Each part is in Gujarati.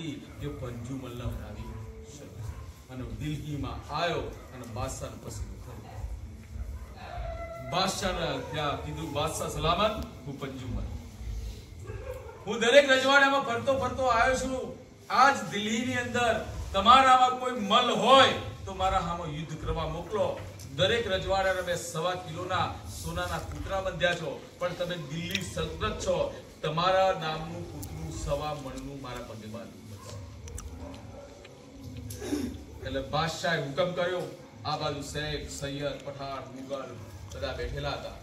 હતી કે પંજુમલને હરાવી શકે અને દિલ્હીમાં આવ્યો અને બાદશાહને પસંદ કર્યો. બાદશાહને ત્યાં કીધું બાદશાહ સલામત, હું પંજુમલ, હું દરેક રજવાડામાં ફરતો ફરતો આવ્યો છું. આજ દિલ્હીની અંદર તમારામાં કોઈ મલ હોય તો મારા સામે યુદ્ધ કરવા મોકલો. દરેક રજવાડાને મેં 1.25 કિલોના સોનાના પુતળા બંધ્યા છો, પણ તમે દિલ્હી સલ્તનત છો, તમારા નામનું પુતળું 1.25 મણનું મારા પગે બાંધ્યું. એટલે બાદશાહે હુકમ કર્યો. આ બાજુ શેખ, સૈયદ, પઠાણ, મુગલ બધા બેઠેલા હતા.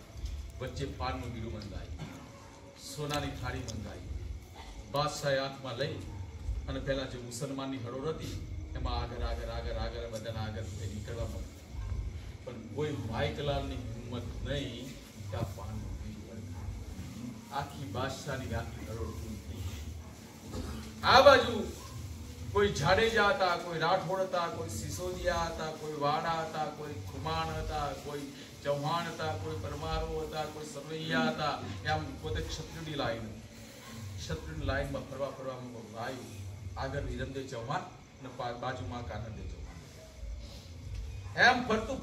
વચ્ચે પાનનું બીડું બંધાય, સોનાની થાળી બંધાઈ. બાદશાહે હાથમાં લઈ અને પહેલા જે મુસલમાનની હરોળ હતી એમાં આગળ બધાના આગળ નીકળવા માંડ્યા. પણ કોઈ માઇકલાલની હિંમત નહીં કે આ પાનનું બીડું બંધાય. આખી બાદશાહની આખી હરોળ પૂરી થઈ. આ બાજુ કોઈ જાડેજા હતા, કોઈ રાઠોડ હતા, કોઈ સિસોદિયા હતા, કોઈ વાડા હતા, કોઈ ખુમાણ હતા, કોઈ ચૌહાણ હતા, કોઈ પરમારો હતા, કોઈ સરવૈયા હતા. એમ પોતે ક્ષત્રિયની લાઈનમાં ફરવા આવ્યું. આગળ વિરમદેવ ચૌહાણ અને બાજુમાં કાનરદેવ ચૌહાણ. એમ ફરતું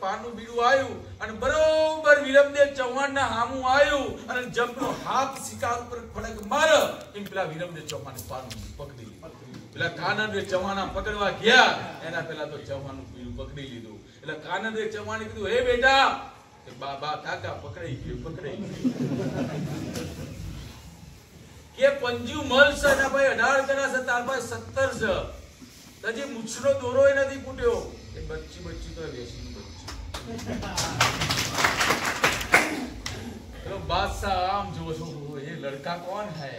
પાનનું બીડું આવ્યું અને બરોબર વિરમદેવ ચૌહાણના હામું આવ્યું અને જમનો હાથ શિકાર ઉપર ફડક માર્યો. એમ પેલા વિરમદેવ ચૌહાણે પાનનું પકડી લીધું. પેલા કાનરદેવ ચૌહાણ પકડવા ગયા એના પેલા તો ચૌહાણનું બીડું પકડી લીધું. એટલે કાનરદેવ ચૌહાણે કીધું, હે બેટા, બા કાકા પકડાઈ ગયું કે પંજુમલ છે ને ભાઈ 18 કરા છે, તાર ભાઈ 17 છે, હજી મૂછનો દોરો નથી ફૂટ્યો. એ બચ્ચી તો વેસીનું બચ્ચું. तो बादशाह आम जो ये लड़का कौन है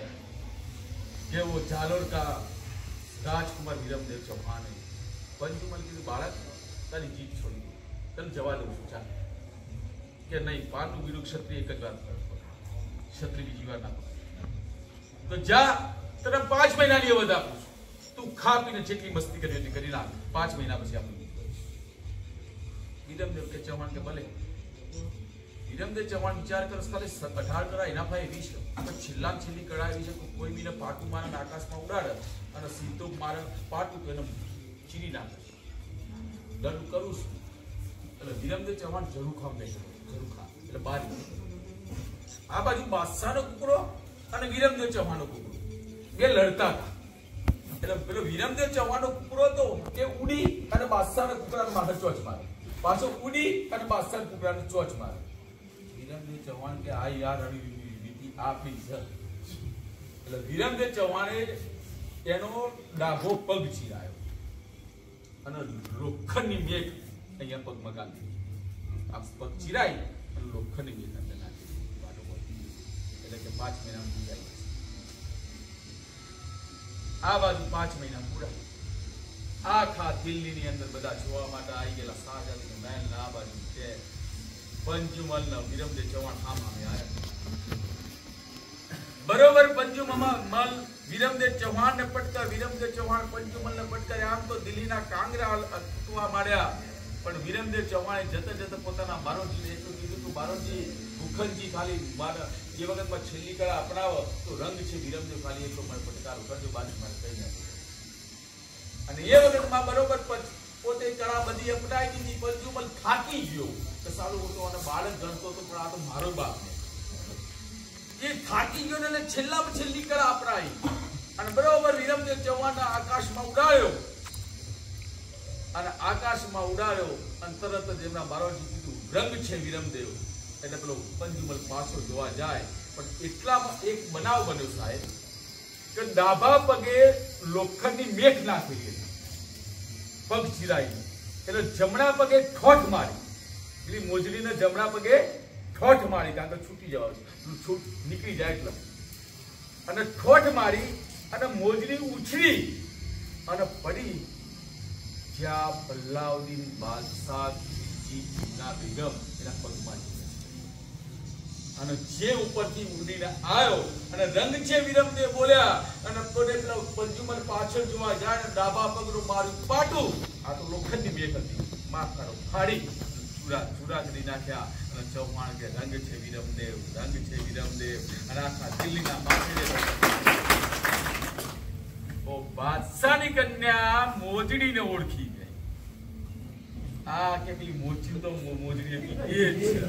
कि वो जालोर का राजकुमार विरमदेव चौहान है. पंजुमल की बालक तारी जीत छोड़ी तल जवा लो चाल કે નહીં, પાનનું બીડું ક્ષત્રિય એક જ વાત કરે, ક્ષત્રિય બીજી વાર ના પકડે. તો જા, તને 5 મહિનાની અવધ આપું છું, તું ખા પીને જેટલી મસ્તી કરી હતી કરી નાખ, 5 મહિના પછી આપણું વિરમદેવ કે ચૌહાણ કે ભલે. વિરમદેવ ચૌહાણ વિચાર કરસ ખાલી 18 કરા એના ભાઈ 20, પણ છેલ્લા છેલ્લી કળા એવી છે કે કોઈ બીને પાટું મારે આકાશમાં ઉડાડે અને સીધો મારે પાટું તો એને ચીરી નાખે. દંડ કરું છું એટલે વિરમદેવ ચૌહાણ જરૂર ખામ નહીં, એટલે બારી. આ બાજુ બાદશાહનો કુકડો અને વિરમદેવ ચૌહાણનો કુકડો બે લડતા હતા. એટલે પેલો વિરમદેવ ચૌહાણનો કુકડો હતો એ ઉડી અને બાદશાહના કુકડાને માથે ચોચ મારે, પાછો ઉડી અને બાદશાહના કુકડાને ચોચ મારે. વિરમદેવ ચૌહાણ કે આ યાર રણવીતિ આપી છે. એટલે વિરમદેવ ચૌહાણે એનો ડાઘો પગ ચીરાયો અને લોખંડની મેઘ અહીંયા પગમાં ગાળી. આ પગ ચીરાઈ અને લોખંડની મેઘ અંદર નાખી એટલે કે 5 મહિના પૂરાઈ જશે. આ બાજુ 5 મહિના પૂરા. આખા દિલ્હીની અંદર બધા જોવા માટે આવી ગયેલા શાહજહાં મહેલ ના આ બાજુ છે પંજુમલ ના વિરમદેવ ચૌહાણ સામે આવ્યા. બરોબર પંજુમલ વિરમદેવ ચૌહાણ ને પટકાર, વિરમદેવ ચૌહાણ પંજુમલ ને પટકાર. આમ તો દિલ્હીના કાંગરા તૂટવા માંડ્યા, પણ વિરમદેવ ચૌહાણે જતા જતા પોતાના બારોજી એટલું કીધું કે બારોજી ભૂખનજી ખાલી જે વખતમાં છેલ્લી કળા અપનાવો તો રંગ છે વિરમદેવ, ખાલી એટલો મને પટકારો કરજો, બાજુ મારે કઈ નથી. અને એ વખતમાં બરોબર પોતે કળા બધી અપનાવી દીધી. પંજુમલ થાકી ગયો કે સારું હતો અને બાળક ગણતો હતો, પણ આ તો મારો બાપ ને એ થાકી ગયો ને છેલ્લામાં છેલ્લી કળા અપનાવી અને બરોબર વિરમદેવ ચૌહાણના આકાશમાં ઉડાડ્યો. અને આકાશમાં ઉડાડ્યો અને તરત જ એમના બારોજી કીધું રંગ છે વિરમદેવ. એટલે પેલો પંજુમલ પાછો જોવા જાય, પણ એટલામાં એક બનાવ બન્યો સાહેબ કે ડાબા પગે લોખંડની મેખ નાખી હતી, પગ ચીરાઈ. એટલે જમણા પગે ઠોઠ મારી, પેલી મોજડીને જમણા પગે ઠોઠ મારી, કારણ કે છૂટી જવા છૂટ નીકળી જાય એટલે. અને ઠોઠ મારી અને મોજડી ઉછળી અને પડી જ્યાં અલાઉદ્દીન બાદશાહ ના બેગમ એના પગમાં. અને જે ઉપરથી ઉડીને આવ્યો અને રંગ છે વિરમદેવ બોલ્યા અને પંજુમલ પાછળ જોવા જાય અને ડાબા પગનું મારું પાટું, આ તો લોખંડની મેઘ હતી, માફ કરો, ફાડી ચૂરા કરી નાખ્યા. અને ચૌહાણ કે રંગ છે વિરમદેવ, રંગ છે વિરમદેવ. અને આખા દિલ્હીના માથે ચૌહાણની કન્યા મોજડીને ઓળખી ગઈ. આ કે પેલી મોચી તો મોજડી હતી એ જ છે.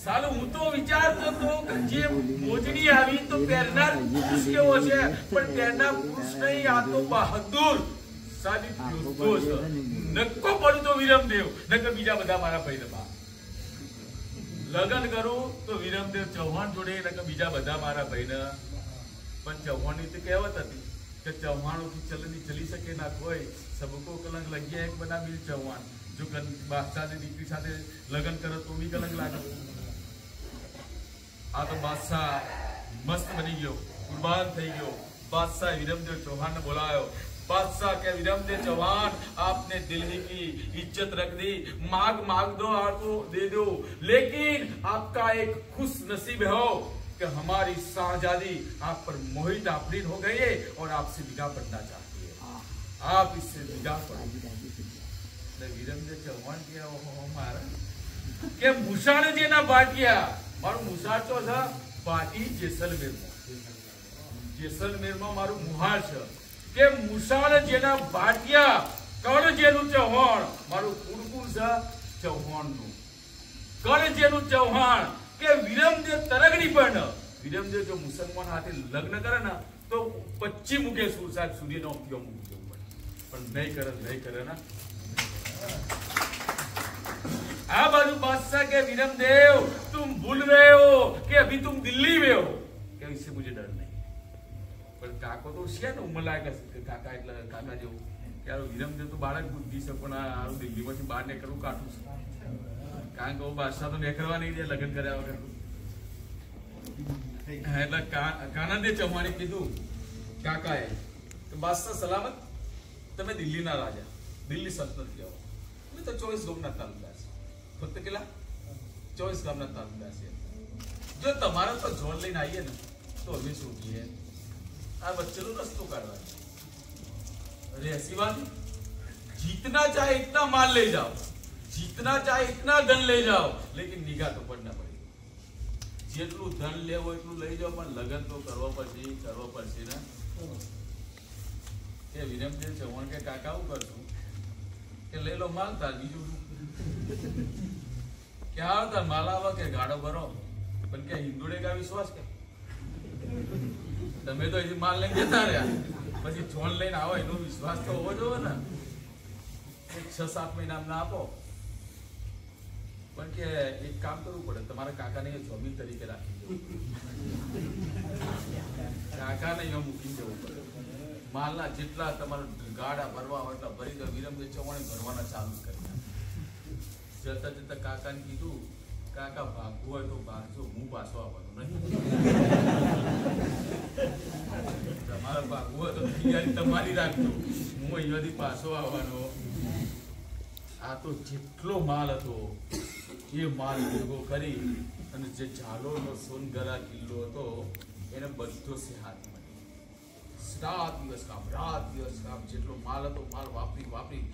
સાલું હું તો વિચારતો હતો કે જે મોજડી આવી તો પહેરનાર પુરુષ કેવો છે, પણ પહેરનાર પુરુષ નહીં, આ તો બહાદુર સાદી યોદ્ધો છે. નક્કો પડું તો વિરમદેવ, નક્કો બીજા બધા મારા ભાઈ લગન કરું તો વિરમદેવ ચૌહાણ જોડે, નક્કો બીજા બધા મારા ભાઈને. પણ ચૌહાણની તો કહેવત હતી કે ચૌહાણો की चलनी चली सके ना कोई, सबको कलंक लग गया एक बना वीर चौहान. जो बादशाह ની દીકરી સાથે લગન કરે તો બી કલંક લાગે. આ તો બાદશાહ મસ્ત બની ગયો, કુરબાન થઈ ગયો. बादशाह विरमदेव चौहान ने बुलायो. बादशाह के विरमदेव चौहान आपने दिल्ली की इज्जत रख दी, मांग दो आपको दे दो, लेकिन आपका एक खुश नसीब हो कि हमारी शाहजादी आप पर मोहित आफरीन हो गई है और आपसे निगाह पड़ना चाहती है. आप इससे निगाह पड़ो. विरमदेव चौहान क्या मारा के मुसार जी ना बाटिया मारू मुसार चो था बाटी जेसलमेर में मारू मुहार છે કે મુસાર જેના બાટિયા કળ જેનું ચૌહાણ મારું કુળકુળ છે ચૌહાણનું. કળ જેનું ચૌહાણ કે વિરમદેવ તરગડી પણ વિરમદેવ જો મુસલમાન હાથે લગ્ન કરે ને તો 25 મુકે સુરસાદ સૂર્યનો ઉપયોગ મૂકજો પણ નહીં કરે ના. આ બાજુ बादशाह के विरमदेव तुम भूल गए हो कि अभी तुम दिल्ली में हो, क्या इससे मुझे डर नहीं. पर काको तो છે ને ઉંમર લાગે કાકા એટલે કાકા જેવું કે વિરમદેવ તો બાળક બુદ્ધિ છે પણ આ દિલ્હીમાંથી બહાર નીકળવું કાઠું છે. કારણ કે બાદશાહ તો નીકળવા નહીં દે લગ્ન કર્યા વગર. એટલે કાનંદે ચૌહાણે કીધું કાકાએ કે બાદશાહ સલામત, તમે દિલ્હીના રાજા, દિલ્હી સલ્તનત કહેવાય. એટલે તો 24 ગામના તાલુકા છે, ફક્ત કેટલા 24 ગામના તાલુકા છે. જો તમારા તો જોન લઈને આવીએ ને તો અમે શું કહીએ આ बच्चों रस्तो काटवा. अरे ऐसी बात नहीं, जीतना चाहे इतना माल ले जाओ, जीतना चाहे इतना धन ले जाओ, लेकिन निगाह तो पड़ना पड़ेगी. જેટલું ધન લેવો એટલું લઈ જાઓ પણ લગન તો કરવો પડશે ને. કે વિરમદેવ ચૌહાણ કે કાકા હું કરશું કે લઈ લો માલ તાર બીજું ક્યાં તાર માલ આવે કે ગાડો ભરો પણ કે હિન્દુડે કા વિશ્વાસ કે તમે તો એ માલ લઈને જતા રહ્યા પછી જોન લઈને આવો એનો વિશ્વાસ તો હોવો જોઈએ ને. 6-7 મહિના ના આપો પણ કે એક કામ કરવું પડે, તમારા કાકાને જમીન તરીકે રાખી દેવું, કાકાને અહીંયા મૂકી જવું પડે. માલના જેટલા તમારા ગાડા ભરવા હોય એટલા ભરી દો. વિરમદેવ ચૌહાણે ભરવાના ચાલુ કર્યા. જતા કાકાને કીધું કાકા ભાગવું હોય તો ભાગજો, હું પાછો આવવાનો નહીં. તમારે ભાગવું હોય તો તૈયારી તમારી રાખજો, હું અહીંયાથી પાછો આવવાનો. આ તો જેટલો માલ હતો એ માલ ભેગો કરી અને જે ઝાલોરનો સોનગરા કિલ્લો હતો એને બધો હાથ મળ્યો. રાત દિવસ કામ જેટલો માલ હતો માલ વાપરી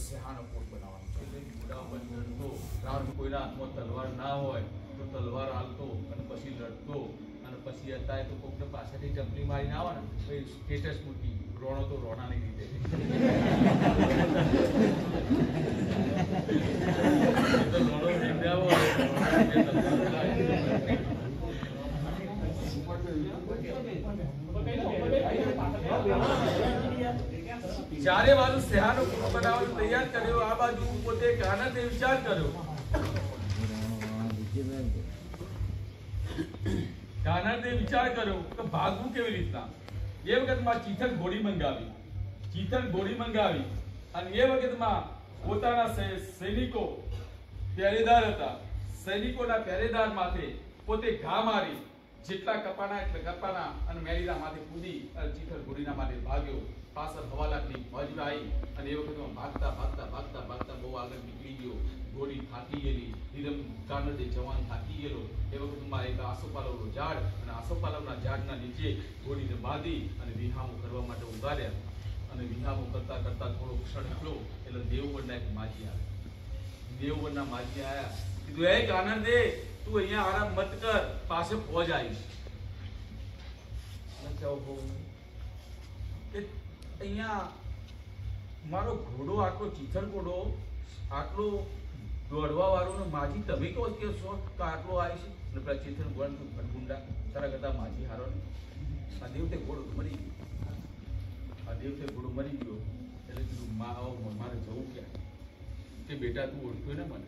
સેહાનો કોટ બનાવવાનો. કોઈના હાથમાં તલવાર ના હોય તો તલવાર હાલતો અને પછી લડતો અને પછી અત્યારે તો કોકને પાછળથી જંપલી મારીને આવે ને તો એ સ્ટેટસ મૂકી રોણો તો રોણાની રીતે. ચારે બાજુ સેહાનો કોટ બનાવવાનો તૈયાર કર્યો. આ બાજુ પોતે કાનંદે વિચાર કર્યો. કાનંદે વિચાર કર્યો કે ભાગવું કેવી રીતના. એ વખતમાં ચીથલ ઘોડી મંગાવી અને એ વખતમાં પોતાના સૈનિકો પહેરેદાર હતા. સૈનિકોના પહેરેદાર માથે પોતે ઘા મારી જેટલા કપાના એટલે કપાના અને મેલીના માથે કૂદી અને ચીથલ ઘોડીના માથે ભાગ્યો. પાછળ હવાલાથી મજૂર આવી અને એ વખતમાં ભાગતા બહુ આગળ નીકળી ગયો. ઘોડી થાકી ગયેલી, કાનંદે જવાન થાકી ગયેલો. એ વખતમાં એક આસોપાલવનું ઝાડ અને આસોપાલવના ઝાડના નીચે ઘોડીને બાંધી અને વિહામો કરવા માટે ઉગાડ્યા. અને વિહામો કરતા થોડો ક્ષણ થયો એટલે દેવગઢના એક માજી આવ્યા. દેવગઢના માજી આવ્યા, કીધું એ કાનંદે તું અહીંયા આરામ મત કર, પાસે ફોજ આવી. અહીંયા મારો ઘોડો આટલો ચીથર ઘોડો આટલો દોડવા વાળો ને માજી તમે કહો કે છો તો આટલો આવી છે ને પેલા ચીથર ઘોડા ભટગુંડા તારા કરતા માજી હારો ને આ દેવતે ઘોડો મરી ગયો એટલે કીધું મારે જવું ક્યાં કે બેટા તું ઓળખ્યો ને મને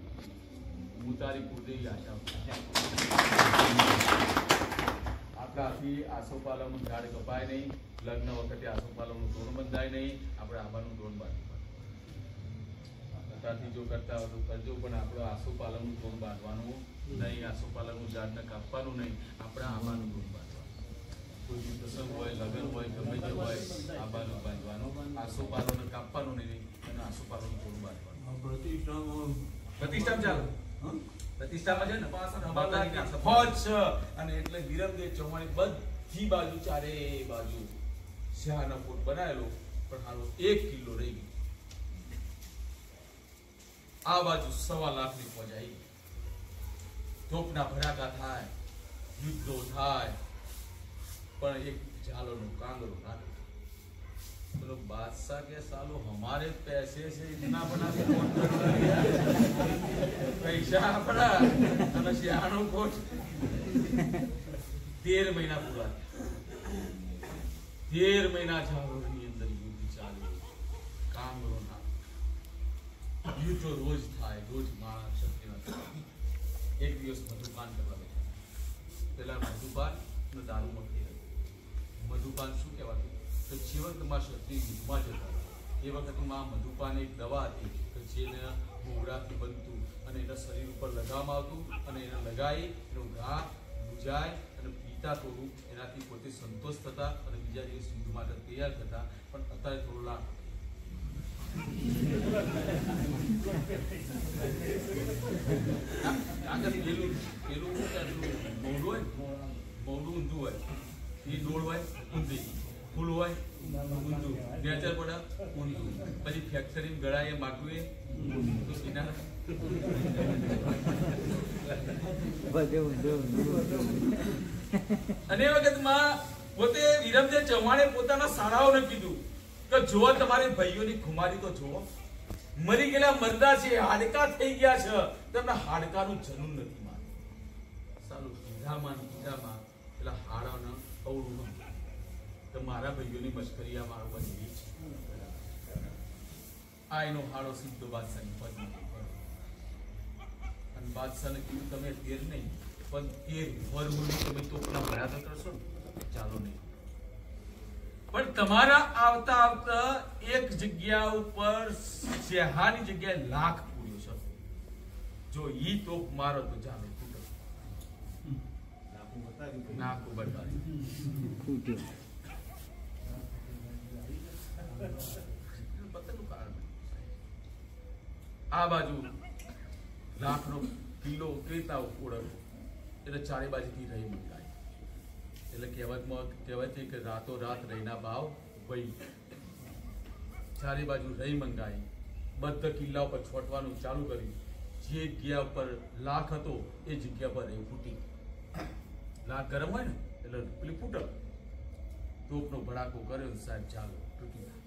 હું તારી કુળદેવી આશા આપણાથી આસોપાલવનું ઝાડ કપાય નહીં, લગ્ન વખતે આસોપાલવનું તોરણ બંધાય નહીં, આપણે આંબાનું તોરણ બાંધવાનું. અત્યારથી જો કરતા હોય તો કરજો, પણ આપણે આસોપાલવનું તોરણ બાંધવાનું નહીં, આસોપાલવનું ઝાડને કાપવાનું નહીં, આપણે આંબાનું તોરણ બાંધવાનું. કોઈ પ્રસંગ હોય, લગ્ન હોય, ગમે તે હોય, આંબાનું બાંધવાનું, આસોપાલવને કાપવાનું નહીં અને આસોપાલવનું તોરણ બાંધવાનું. પ્રતિષ્ઠા ચાલો પ્રતિષ્ઠામાં છે ને ફોજ છે અને એટલે વિરમદેવ ચૌહાણે બધી બાજુ ચારે બાજુ શહાનો કોટ બનાવેલો, પણ હાલો 1 કિલો રહી ગયો. આ બાજુ 1.25 લાખની ફોજ આવી, તોપના ભડાકા થાય, યુદ્ધો થાય, પણ એક ઝાલોનો કાંગરો નાખે. बोलो बादशाह के सालो हमारे पैसे से इतना बना पैसा अपना અને શિયાળો કોટ 13 મહિના પૂરા 13 મહિના ઝાલોની અંદર યુદ્ધ ચાલ્યું. કાંગરો ના યુદ્ધ રોજ થાય, રોજ માણસ ક્ષત્રિય. એક દિવસ મધુપાન કરવા બેઠા. પેલા મધુપાન ને દારૂ મખી. મધુપાન શું કહેવાતું? તો જીવંતમાં ક્ષત્રિય યુદ્ધમાં જતા. એ વખતમાં મધુપાન એક દવા હતી કે જેને મોઢાથી બનતું અને એના શરીર ઉપર લગાવવામાં આવતું અને એને લગાવી એનો ઘા બુજાય અને પીતા થોડું, એનાથી પોતે સંતોષ થતા અને બીજા દિવસ યુદ્ધ માટે તૈયાર થતા. પણ અત્યારે થોડું લાગ પેલું મોઢું હોય, મોઢું ઊંધું હોય, એ ડોળ હોય ઊંધી, ફૂલ હોય ઊંધું, નેચર પડે ઊંધું, પછી ફેક્ટરી ગળાએ માટલું એ તો કિનારે અને એ વખતમાં પોતે વિરમદેવ ચૌહાણે પોતાના શાળાઓને કીધું કે જો તમારી ભાઈઓની ખુમારી તો જુઓ, મરી ગયેલા મરદા છે, હાડકા થઈ ગયા છે, તેમના હાડકાનું જનૂન નથી માનતું. સાલું કીધામાં પેલા હાડાને અવળું તો મારા ભાઈઓની મશ્કરી આ મારો બની છે. આ એનો હાડો સીધો બાદશાહની પદમાં અને બાદશાહને કીધું તમે 13 નહીં પણ 13 વર્ષ તમે તોપના ભર્યા તો કરશો ને ચાલો નહીં, પણ તમારા આવતા આવતા એક જગ્યા ઉપર શેહાની જગ્યાએ લાખ પૂર્યો છે. જો ઈ તોપ મારો તો ચાલો તૂટો, નાકું બતાવી આ બાજુ લાખનો કિલ્લો કેતા ઓળખો એટલે ચારે બાજુથી રહી મંગાય. એટલે કહેવાય છે કે રાતો રાત રહીના ભાવ વહી. ચારે બાજુ રહી મંગાઈ, બધા કિલ્લા ઉપર છોટવાનું ચાલુ કર્યું. જે જગ્યા ઉપર લાખ હતો એ જગ્યા પર રહી ફૂટી. લાખ ગરમ હોય ને એટલે પેલી ફૂટે. તોપનો ભડાકો કર્યો સાહેબ, ચાલો તૂટી ગયો.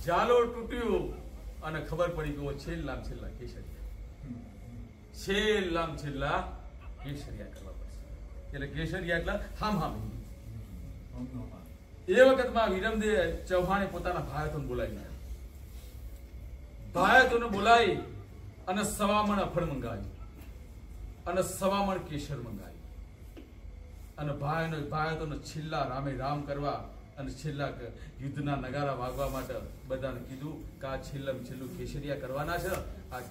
જાલો તૂટ્યું અને ખબર પડી ગયો છેલ્લા કેસરિયા કરવા પડશે. એટલે કેસરિયા એટલે હામ. એ વખતમાં વિરમદેવ ચૌહાણે પોતાના ભાયતોને બોલાવી અને 1.25 મણ અફળ મંગાવી અને 1.25 મણ કેસર મંગાવી અને ભાયતોને છેલ્લા રામે રામ કરવા અને છેલ્લા યુદ્ધના નગારા વાગવા માટે બધાને કીધું કે આ છેલ્લું કેસરિયા કરવાના છે. આ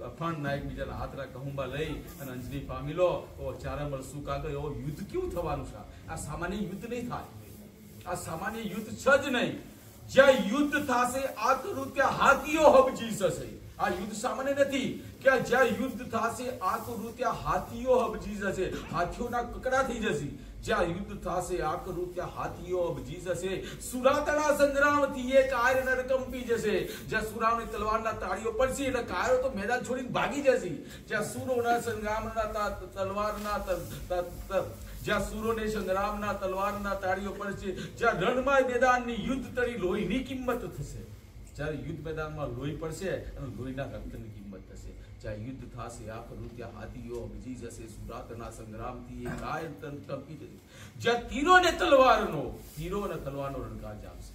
અફાણ નાયક બીજાના હાથના કહુંબા લઈ અને અંજની પામી લો તો ચારે મળશું કાગળ. એવો યુદ્ધ કેવું થવાનું છે? આ સામાન્ય યુદ્ધ નહીં થાય, આ સામાન્ય યુદ્ધ છે જ નહીં. જ્યાં યુદ્ધ થશે આ કરું ત્યાં હાથીઓ હબજી જશે. આ યુદ્ધ સામાન્ય નથી કે જ્યાં યુદ્ધ થશે આ કરું ત્યાં હાથીઓ હબજી જશે, હાથીઓના કકડા થઈ જશે. જ્યાં યુદ્ધ થશે આ કરું ત્યાં હાથીઓ હબજી જશે. સુરાતના સંગ્રામથી એક આયર નરકંપી જશે. જ્યાં સુરાઓની તલવારના તાળીઓ પડશે એટલે કાયરો તો મેદાન છોડીને ભાગી જશે. જ્યાં સુરોના સંગ્રામના તલવારના જ્યાં સૂરોને સંગ્રામના તલવારના તાળીઓ પડશે, જ્યાં રણમાં મેદાનની યુદ્ધ તળી લોહીની કિંમત થશે, જ્યારે યુદ્ધ મેદાનમાં લોહી પડશે અને લોહીના રક્તની કિંમત થશે, જ્યાં યુદ્ધ થશે આખરું ત્યાં હાથીઓ વિજી જશે, સુરાતના સંગ્રામથી એક કાય કંપી જશે, જ્યાં તીરો અને તલવારનો રણકાર જામશે,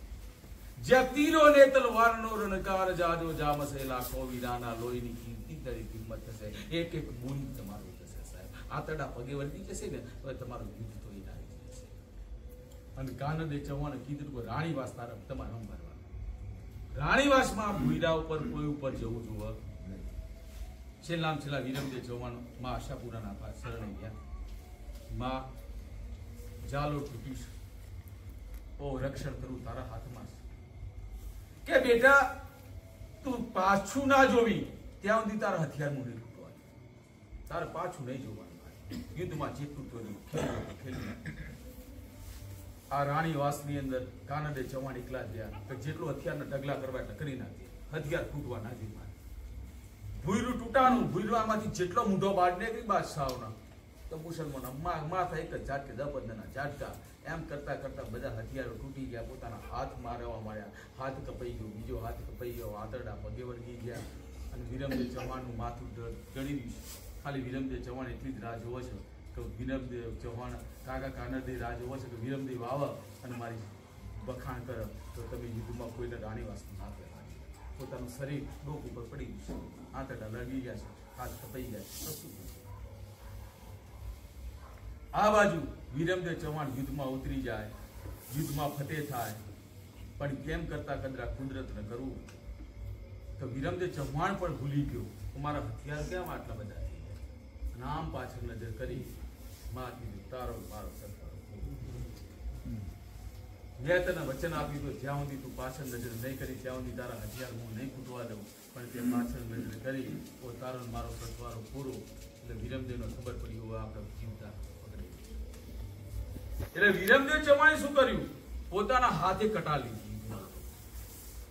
જ્યાં તીરો અને તલવારનો રણકાર જાજો જામશે, લાખો વીરાના લોહીની કીર્તિ તળી કિંમત થશે, એક એક બૂંદ તમારું થશે સાહેબ. આતરડા પગે વળગી જશે ને તો તમારું યુદ્ધ તો આવી જશે. અને કાનડે ચૌહાણે કીધું કે રાણીવાસ તરફ તમારે ભરવાનું. રાણીવાસમાં ભૂયરા ઉપર કોઈ ઉપર જવું જોવે છેલ્લા વિરમદેવ ચૌહાણ માં આશાપુરાના શરણે ગયા. માં જાલો તૂટીશ, ઓ રક્ષણ કરું તારા હાથમાં કે બેટા તું પાછું ના જોવી ત્યાં સુધી તારા હથિયાર નહીં તૂટવાનું, તારે પાછું નહીં જોવાનું. યુદ્ધમાં જેટલું ખેલ્યું. આ રાણીવાસની અંદર કાનડે ચૌહાણ એકલા ગયા કે જેટલું હથિયારના ઢગલા કરવા એટલે કરી નાખે, હથિયાર તૂટવા ના દે. ભૂયરું તૂટાનું, ભૂયરામાંથી જેટલો મૂઢો બાદ નીકળી બાદશાહના તો મુસલમાનો માથા એક જ ઝાટકે દબદના ઝાટકા એમ કરતા કરતા બધા હથિયારો તૂટી ગયા, પોતાના હાથ મારવા માંડ્યા, હાથ કપાઈ ગયો, બીજો હાથ કપાઈ ગયો, આતરડા પગે વળગી ગયા. અને વિરમદેવ ચૌહાણનું માથું ગળી ગયું. ખાલી વિરમદેવ ચૌહાણ એટલી જ રાહ જોવો છો કે વિરમદેવ ચૌહાણ કાકા કાનડે રાહ જોવો છો કે વિરમદેવ આવે અને મારી વખાણ કરે તો તમે યુદ્ધમાં કોઈને રાણીવાસનું ના કહેવાય. પોતાનું શરીર ડોક ઉપર પડી ગયું છે, આંતરડા લગી ગયા છે, હાથ કપાઈ ગયા છે. આ બાજુ વિરમદેવ ચૌહાણ યુદ્ધમાં ઉતરી જાય, યુદ્ધમાં ફતેહ થાય, પણ કેમ કરતા કદરા કુદરતને કરવું તો વિરમદેવ ચૌહાણ પણ ભૂલી ગયો મારા હથિયાર કેમ આટલા બધા થઈ ગયા. નામ પાછળ નજર કરી માં કીધું તારો મારો સરકાર, મેં તને વચન આપ્યું તો જ્યાં સુધી તું પાછળ નજર નહીં કરી ત્યાં સુધી તારા હથિયાર હું નહીં ફૂટવા દઉં, પણ તે પાછળ નજર કરી તો તારો મારો સથવારો પૂરો. એટલે વિરમદેવને ખબર પડી હોવા આપણે જીવતા પકડી. એટલે વિરમદેવ ચૌહાણે શું કર્યું? પોતાના હાથે કટાર લીધી,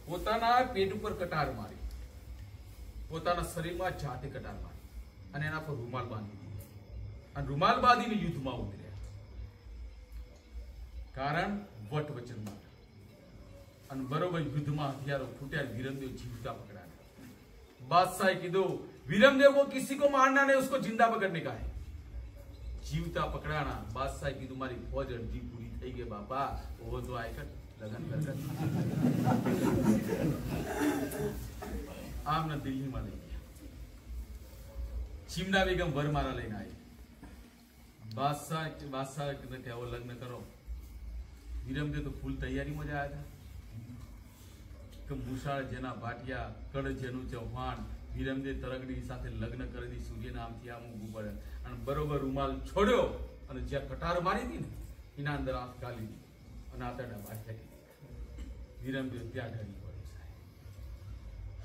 પોતાના પેટ ઉપર કટાર મારી, પોતાના શરીરમાં જાતે કટાર મારી અને એના પર રૂમાલ બાંધી દીધો. અને રૂમાલ બાંધીને યુદ્ધમાં ઉતર્યા. કારણ વટ વચન માટે. અને બરોબર યુદ્ધમાં હથિયારો ફૂટ્યા, વિરમદેવ જીવતા પકડાયા. बादशाह कीधो वीरमदेव को किसी को मारना नहीं, उसको जिंदा पकड़ने का है. जीवता पकड़ाना. बादशाह कीधु मारी फौज अर्धी पूरी થઈ ગઈ બાપા, वो तो आएगा लगन कर आमने दिल्ली में लई गया. चिमना बेगम वरमाला लઈને આવી. बादशाह ने कहा लग्न करो. वीरमदेव तो फूल तैयारी में आया था કે મુસાળ જેના ભાટિયા કડ જેનું ચૌહાણ વીરમદેવ તરગડી સાથે લગ્ન કરી સૂર્ય નામથી આમ ઊભું પડે અને બરોબર રૂમાલ છોડ્યો અને જ્યાં કટાર મારી હતી ને એના અંદર આંખ ગાલી દીધી અને આતરડા બહાર ફેંકી દીધા. વીરમદેવ ત્યાં ઢળી પડ્યો સાહેબ.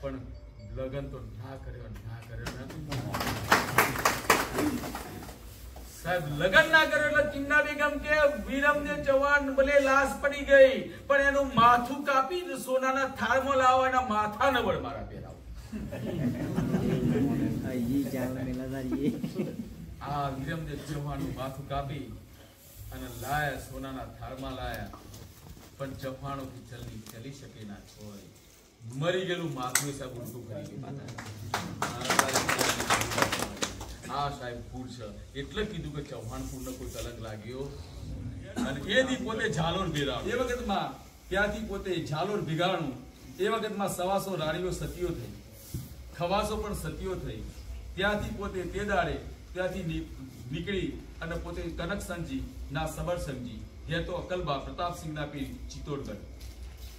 પણ લગ્ન તો ના કર્યો સાહેબ, લગ્ન ના કર્યો એટલે ચિમના બેગમ કે વીરમદેવ ચૌહાણ ભલે લાશ પડી ગઈ પણ એનું માથું કાપી સોનાના થાળમાં લાવો, એના માથા ને વળ મારા પહેરાવો. આ વીરમદેવ ચૌહાણનું માથું કાપી અને લાયા, સોનાના થાળમાં લાયા. પણ ચૌહાણોથી જલ્દી ચલી શકે ના છોય. મરી ગયેલું માથું સાહેબ ઉલટું કરી ગયું. આ સાહેબ પૂર છે એટલે કીધું કે ચૌહાણ પૂરનો કોઈ કલંક લાગ્યો. અને એ દી પોતે ઝાલોર ભેરાણું. એ વખતમાં ત્યાંથી પોતે ઝાલોર ભેગાણું. એ વખતમાં 125 રાણીઓ સતીઓ થઈ, ખવાસો પણ સતીઓ થઈ. ત્યાંથી પોતે તે દાડે ત્યાંથી નીકળી અને પોતે કનકસંગજી ના સબરસંગજી જે તો અકલબા પ્રતાપસિંહના પીર ચિત્તોડગઢ,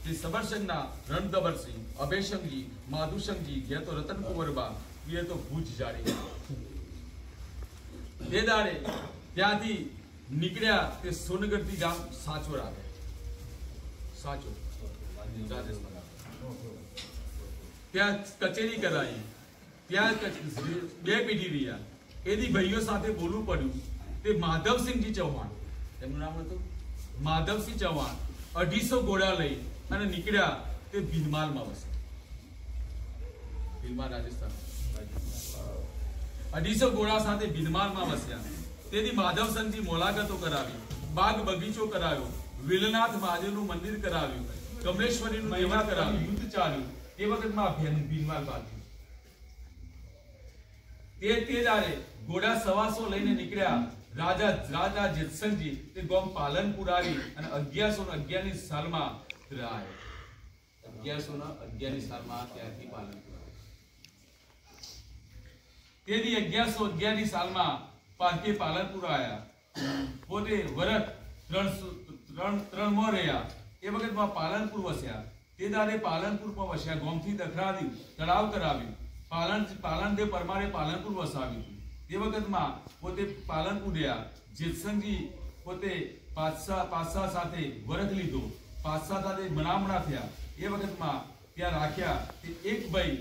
તે સબરસંગના રણદબરસિંહ, અભયસંગજી, માધુસંગજી જે તો રતનકુંવરબા એ તો ભુજ જાડી. તે દાડે ત્યાંથી નીકળ્યા તે સોનગઢથી ગામ સાચોર આવે. સાચોર રાજસ્થાન. ત્યાં કચેરી કરાઈ. ત્યાં બે પેઢી રહ્યા. એની ભાઈઓ સાથે બોલવું પડ્યું. તે માધવસિંહજી ચૌહાણ, તેમનું નામ હતું માધવસિંહ ચૌહાણ, 250 ઘોડા લઈ અને નીકળ્યા તે ભીલમાલમાં વસે. ભીલમાલ રાજસ્થાન. 250 ઘોડા સાથે ભીલમાલમાં વસ્યા. તેથી માધવસંગજી મુલાકાતો કરાવી, બાગ બગીચો કરાવ્યો, વિલનાથ મહાદેવનું મંદિર કરાવ્યું, કમલેશ્વરીનું દેવળ કરાવ્યું, યુદ્ધ ચાલ્યું. તે વખતમાં ભીનમાલ બાંધ્યું. તે દાડે ઘોડા સવાસો લઈને નીકળ્યા રાજા જેતસંગજી. તે ગામ પાલનપુર આવી અને 1111ની સાલમાં રહ્યા. 1111ની સાલમાં ત્યાંથી પાલનપુર આવ્યા. તેથી 1111ની સાલમાં પાલનપુર આવ્યા. પોતે વરત 3 માં રહ્યા. એ વખતમાં પાલનપુર વસ્યા. તે દાડે પાલનપુરમાં વસ્યા. ગામથી દખરાવ્યું, તળાવ કરાવ્યું. પાલનદેવ પરમારે પાલનપુર વસાવ્યું. તે વખતમાં પોતે પાલનપુર રહ્યા. જેતસંગજી પોતે પાતશાહ સાથે વરખ લીધો. પાતશાહ સાથે મનામણા થયા. એ વખતમાં ત્યાં રાખ્યા. તે એક ભાઈ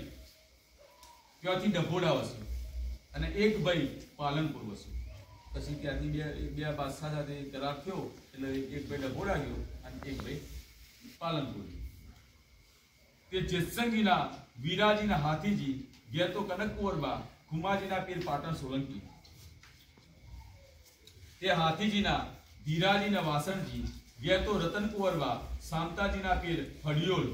ત્યાંથી ડભોડા વસ્યો અને એક ભાઈ પાલનપુર વસ્યો. પછી ત્યાંથી બે પાતશાહ સાથે કરાર થયો એટલે એક ભાઈ ડભોડા ગયો અને એક ભાઈ પાલનપુર. તે જેતસંગીના વીરાજીના હાથીજી ગયા તો કનકકુંવરબા, ખુમાજીના પીર પાટણ સોલંકી. તે હાથીજીના ધીરાજીના વાસણજી ગયા તો રતનકુંવરબા, સામતાજીના પીર ફળિયોલ.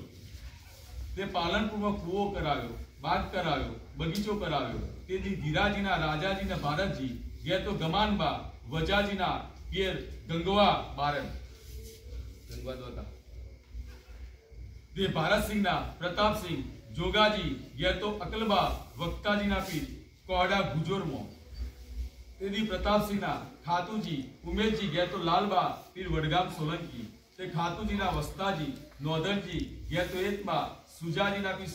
તે પાલનપુરમાં કૂવો કરાવ્યો, બાગ કરાવ્યો, બગીચો કરાવ્યો. તેથી ધીરાજીના રાજાજીના ભારતજી ગયા તો ગમાનબા, વજાજીના પીર ગંગવા બારડ. ગંગવા દ્વારા તે ભારતસિંહના પ્રતાપસિંહ જોગાજી ગયા તો અકલબા, વક્તાજીના પીર કોહડા ગુજોરમાં. તેથી પ્રતાપસિંહના ખાતુજી ઉમેદજી ગયા તો લાલબા, પીર વડગામ સોલંકી. તે ખાતુજીના વસ્તાજી નોંધનજી ગયા તો એકબા, સુજાજીના પીર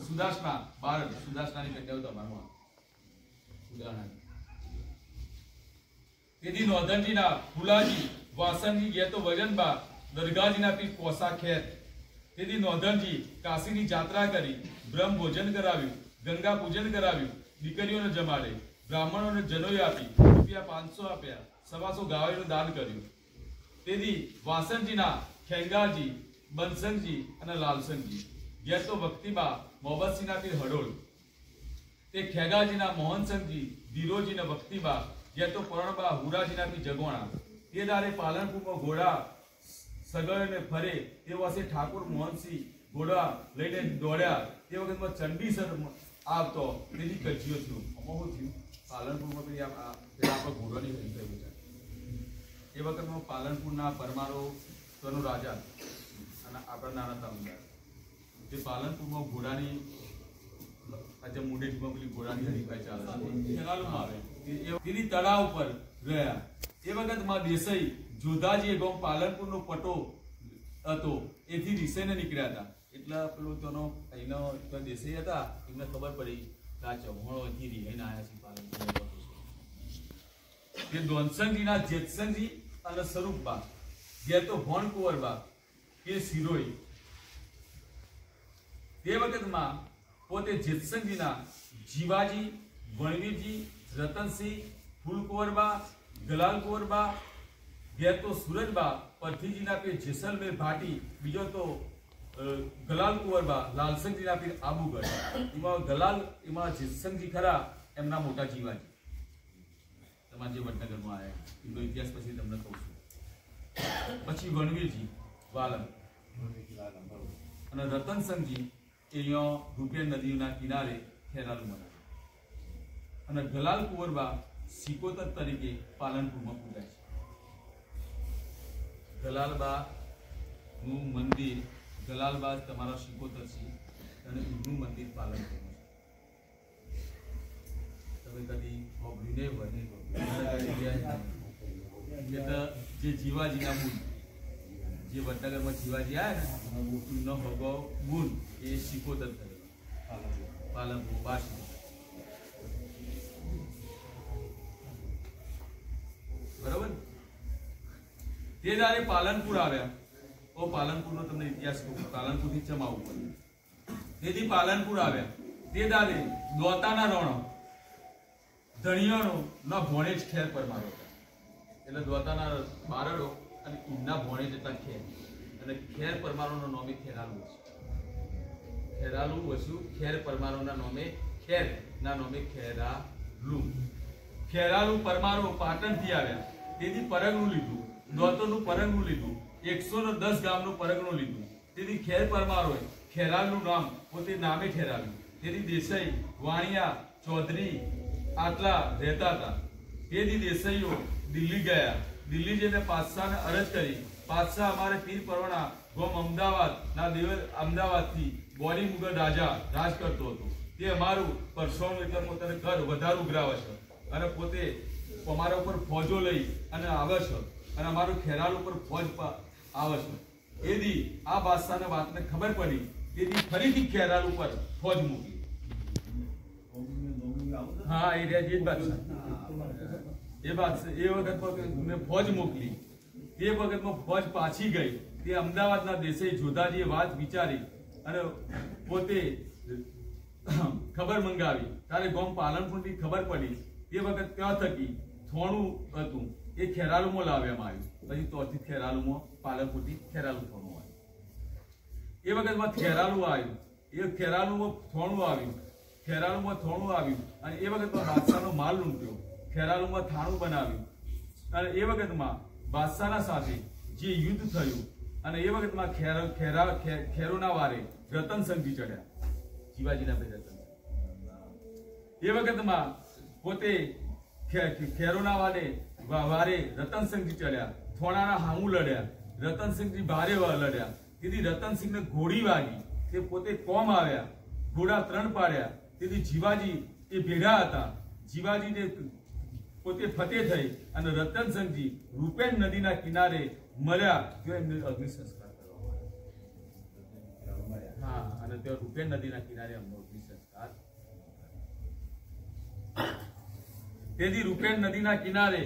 સુદાસના બારડ. સુદાસનાની કન્યાઓ તમારમાં ઉદાહરણ. તેથી નોંધનજીના ફુલાજી વાસણજી ગયા તો વજનબા, દરગાહજીના પીર કોસા ખેર. તેથી નોંધનજી કાશીની જાત્રા કરી, બ્રહ્મ ભોજન કરાવ્યું, ગંગા પૂજન કરાવ્યું, દીકરીઓને જમાડે, બ્રાહ્મણોને જનોઈ આપી, રૂપિયા 500 આપ્યા, 125 ગાયોનું દાન કર્યું. તેથી વાસણજીના ખેંગાજી, બનસંગજી અને લાલસંગજી ગયા તો ભક્તિબા, મોહબ્બતસિંહના પીર હડોળ. તે ખેગાજીના મોહનસંગજી, ધીરોજીને ભક્તિબા ગયા તો પરણબા, હુરાજીના પીર જગોણા. તે દાડે પાલનપુરમાં ઘોડા સગળને ફરે તે વર્ષે ઠાકોર મોહનસિંહ ઘોડા લઈને દોડ્યા. તે વખતમાં ચંડીસર આવતો. તેથી કચ્છીઓ થયું. આમાં શું થયું? પાલનપુરમાં પેલી આપણે ઘોડાની ખરીદ થયું છે. એ વખતમાં પાલનપુરના પરમારો તનો રાજા અને આપણા નાના તાલુકા જે પાલનપુરમાં ઘોડાની આજે મુંડેટીમાં પેલી ઘોડાની હરીફાઈ ચાલે ખેલાલુમાં આવે. તેની તળાવ ઉપર રહ્યા. એ વખતમાં દેસાઈ જોધાજી ગામ પાલનપુરનો પટો હતો એથી રીસેને નીકળ્યા હતા. એટલે પેલું તનો અહીંનો દેસાઈ હતા એમને ખબર પડી કે આ ચૌહાણો અહીંથી રીહાઈને આવ્યા છે પાલનપુર. તે દોનસંગજીના જેતસંગજી અને સ્વરૂપબા ગયા તો ભોણકુંવરબા કે સિરોઈ. તે વખતમાં પોતે જેતસંગજીના જીવાજી, વણવીરજી, રતનસિંહ, ફૂલકુંવરબા, ગલાલકુંવરબા ગયા તો સુરજબા, પરથીજીના પીર જેસલમેર ભાટી. બીજો તો ગલાલકુંવરબા, લાલસંગજીના પીર આબુગઢ. એમાં જેતસંગજી ખરા એમના મોટા જીવાજી તમારે જે વડનગરમાં આવ્યા એમનો ઇતિહાસ પછી તમને કહું છું. પછી વણવીરજી વાલમ અને રતનસંગજી અહીંયા રૂપિયા નદીના કિનારે ખેરાલુ બનાવે. અને ગલાલકુંવરબા સિકોતર તરીકે પાલનપુરમાં પૂજાય છે. ગલાલબા નું મંદિર, ગલાલબા તમારા સિકોતર છે અને એમનું મંદિર પાલનપુરમાં છે. તમે કદી સાંભળ્યું નહીં હોય. જે જીવાજીના મૂળ જે વડનગરમાં જીવાજી આવ્યા ને એમનો ભગો ગુણ એ સિકોતર થયો પાલનપુર બાસી. બરોબર. તે દાડે પાલનપુર આવ્યા. તો પાલનપુરનો તમને ઇતિહાસ કહું. પાલનપુરથી ચમાવું પડે. તેથી પાલનપુર આવ્યા. તે દાડે દોતાના રણો ધણિયાનો ના ભોણે જ ખેર પરમારો. એટલે દોતાના બારડો અને ઈમના ભોણે જેટલા ખેર અને ખેર પરમારોના નામે ખેરાલુ છે. ખેરાલુ વસ્યું ખેર પરમારોના નામે ખેરના નામે ખેરાલુ. ખેરાલુ પરમારો પાટણથી આવ્યા, તેથી પરગણું લીધું, દોતોનું પરગણું લીધું, 110 ગામનું પરગણું લીધું, તેથી ખેર પરમારોએ ખેરાલનું નામ પોતે નામે ઠેરાવ્યું. તેથી દેસાઈ, વાણિયા, ચૌધરી આટલા રહેતા હતા. તેથી દેસાઈઓ દિલ્હી ગયા. દિલ્હી જઈને પાતશાહને અરજ કરી, પાતશાહ અમારે પીર પરવાના ગોમ અમદાવાદથી બોડી મુગલ રાજા રાજ કરતો હતો, તે અમારું પરસોણું એટલે પોતાનું ઘર વધારે ઉઘરાવે છે અને પોતે અમારા ઉપર ફોજો લઈ અને આવે છે અને અમારું ખેરાલ ઉપર ફોજ આવે છે. એથી આ બાદશાહને વાતને ખબર પડી, તેથી ફરીથી ખેરાલ ઉપર ફોજ મૂકી. હા, એ બાદશાહ એ વખત ફોજ મોકલી. તે વખતમાં ફોજ પાછી ગઈ. તે અમદાવાદના દેસાઈ જોધાજીએ વાત વિચારી અને પોતે ખબર મંગાવી. ત્યારે ગોમ પાલનપુરથી ખબર પડી. તે વખત ત્યાં થકી થોણું હતું એ ખેરાલુમાં લાવવામાં આવ્યું. પછી તોથી ખેરાલુમાં પાલનપુરથી ખેરાલુ થોણું આવ્યું. એ વખતમાં ખેરાલુ આવ્યું, એ ખેરાલુમાં થોણું આવ્યું, ખેરાલુમાં થોણું આવ્યું અને એ વખતમાં બાદશાહનો માલ લૂંટ્યો. ખેરાલુમાં થાણું બનાવ્યું અને એ વખતમાં બાદશાહના સાથે જે યુદ્ધ થયું અને એ વખતમાં ખેરોના વારે રતનસંઘજી ચડ્યા, શિવાજીના ભાઈ રતનસંઘ. એ વખતમાં પોતે ખેરોના વારે રતનસંઘજી ચડ્યા, થોણાના હામું લડ્યા, રતનસિંહજી ભારે લડ્યા. તેથી રતનસિંહને ઘોડી વાગી, તે પોતે કોમ આવ્યા, ઘોડા 3 પાડ્યા. તેથી જીવાજી એ ભેગા હતા. જીવાજીને પોતે ફતેહ થઈ અને રતનસિંહજી રૂપેણ નદીના કિનારે મર્યા. તેઓ એમને અગ્નિ સંસ્કાર કરવામાં આવ્યો. હા, અને તેઓ રૂપેણ નદીના કિનારે એમનો અગ્નિ સંસ્કાર. તેથી રૂપેણ નદીના કિનારે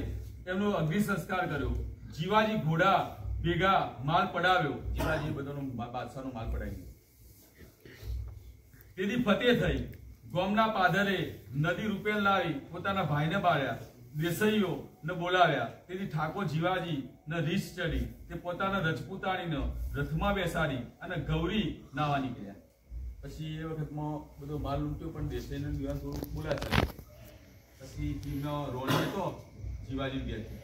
એમનો અગ્નિ સંસ્કાર કર્યો. જીવાજી ઘોડા ભેગા માલ પડાવ્યો. જીવાજી બધાનો બાદશાહનો માલ પડાવી. તેથી ફતેહ થઈ. ગોમના પાદરે નદી રૂપેણ લાવી પોતાના ભાઈને બાળ્યા. દેસાઈઓ ને બોલાવ્યા. તેથી ઠાકોર જીવાજી ને રીસ ચડી. તે પોતાના રજપૂતાણીને રથમાં બેસાડી અને ગૌરી નાવા નીકળ્યા. પછી એ વખતમાં બધો માલ લૂંટ્યો, પણ દેસાઈને દીવાન થોડું બોલાશે. પછી એમનો રોણી હતો જીવાજી ગયા,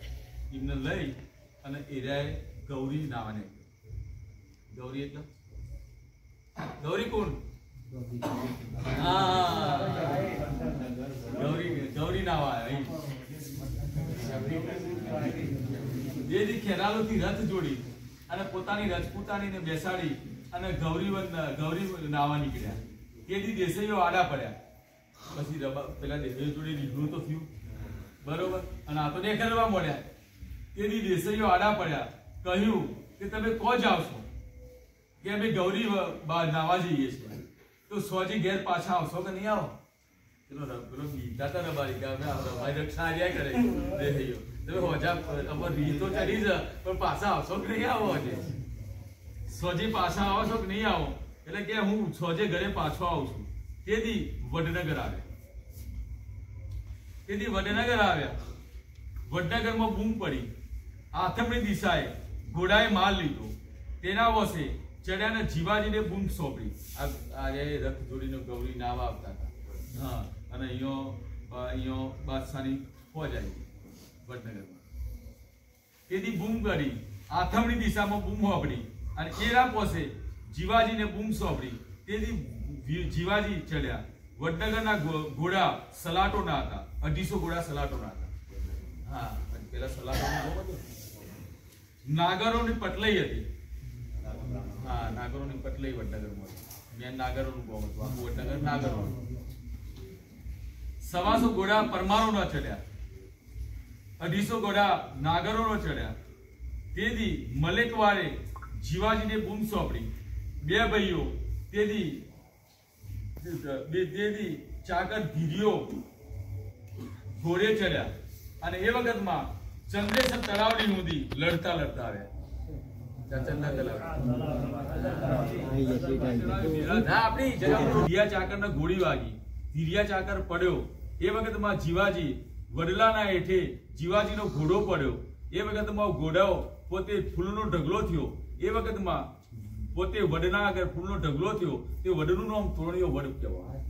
એમને લઈ અને એરિયાએ ગૌરી નાવાને. ગૌરી એટલે ગૌરી કોણ? ગૌરી નાવા. ખેરાલુથી રથ જોડી અને પોતાની રજપૂતાણીને બેસાડી અને ગૌરી નાવા નીકળ્યા. તેથી દેસાઈઓ આડા પડ્યા. પછી પેલા દેસાઈઓ જોડે રીઘણું તો થયું, બરોબર, અને આ તો દેખાડવા મળ્યા. તેથી દેસાઈઓ આડા પડ્યા. કહ્યું કે તમે કો જાવ છો કે અમે ગૌરી નાવા જઈએ છીએ, તો સોજી ઘેર પાછા આવશો કે નહીં આવો? પેલો બીજા રબારી કે અમે રક્ષા આવ્યા કરે દેસાઈઓ. તમે હોજા રીતો ચડી છે, પણ પાછા આવશો કે નહીં આવો? હજે સોજી પાછા આવો છો કે નહીં આવો? એટલે કે હું સોજે ઘરે પાછો આવું છું. તેથી વડનગર આવ્યા. વડનગરમાં બૂમ પડી. આથમણી દિશાએ ઘોડાએ માલ લીધો. તેના વસે ચડ્યાને જીવાજીને બૂમ સોંપી. આ રથ જોડીને ગૌરી નાવા આવતા હતા. હા, અને અહીંયા બાદશાહની ફોજ આવી વડનગરમાં. તેથી બૂમ કરી. આથમણી દિશામાં બૂમ હોપડી અને એના પાસે જીવાજીને બૂમ સોંપડી. તેથી જીવાજી ચડ્યા. વડનગરના ઘોડા સલાટોના હતા. 250 ઘોડા સલાટોના હતા. હા, પેલા સલાટો નાગરોની પટલાઈ હતી. હા, નાગરોની પટલાઈ વડનગરમાં મેં નાગરોનું ગામ હતું. આખું વડનગર નાગરો. 125 ઘોડા પરમારોના ચડ્યા, 250 ઘોડા નાગરોનો ચડ્યા. તેથી મલેકવાડે જીવાજીને બૂમ સોંપડી. 2 ભાઈઓ તેથી ચાકર ધીરીઓ ઘોડે ચડ્યા અને એ વખતમાં ચંદ્રેશ્વર તળાવની સુધી લડતા આવ્યા. ચાકર ગોળી વાગી. ધીરિયા ચાકર પડ્યો. એ વખતમાં જીવાજી વડલાના હેઠે જીવાજીનો ઘોડો પડ્યો. એ વખતમાં ઘોડો પોતે ફૂલનો ઢગલો થયો. એ વખતમાં પોતે વડના આગળ ફૂલનો ઢગલો થયો. તે વડનું નામ તોરણીયો વડ કહેવાય.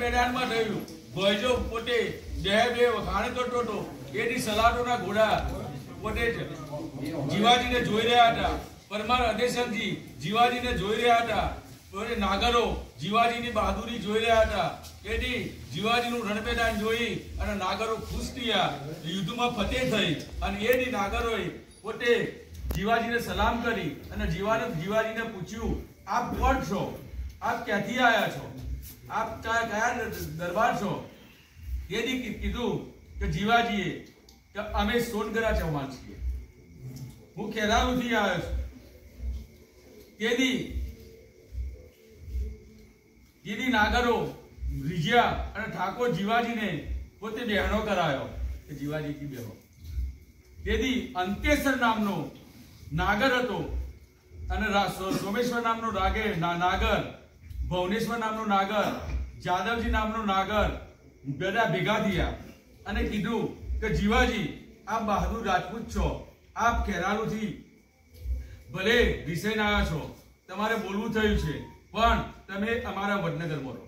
મેદાનમાં થયું ભોયજો પોતે બે વખાણે તો ટોટો એની સલાટોના ઘોડા પોતે જીવાજીને જોઈ રહ્યા હતા. પરમાર અદેશનજી જીવાજીને જોઈ રહ્યા હતા. નાગરો જીવાજીની બહાદુરી જોઈ રહ્યા હતા. એની જીવાજીનું રણમેદાન જોઈ અને નાગરો ખુશ થયા, યુદ્ધમાં ફતેહ થઈ. અને એની નાગરોએ પોતે જીવાજીને સલામ કરી અને જીવાજીને પૂછ્યું, આપ કોણ છો? આપ ક્યાંથી આવ્યા છો? આપ કયા દરબાર છો? એની કીધું કે જીવાજીએ કે અમે સોનગરા ચૌહાણ છીએ, હું ખેરાલુથી આવ્યો છું. કીધી નાગરો રીઝ્યા અને ઠાકોર જીવાજીને પોતે બહેનો કરાયો કે જીવાજી કી બેહો. તેથી અંકેસર નામનો નાગર હતો અને સોમેશ્વર નામનો નાગર, ભવનેશ્વર નામનો નાગર, જાદવજી નામનો નાગર બધા ભેગા થયા અને કીધું કે જીવાજી આપ બહાદુર રાજપૂત છો, આપ ખેરાલુથી ભલે રિસાઈને આવ્યા છો, તમારે બોલવું થયું છે, પણ તમે અમારા વડનગરમાં રહો.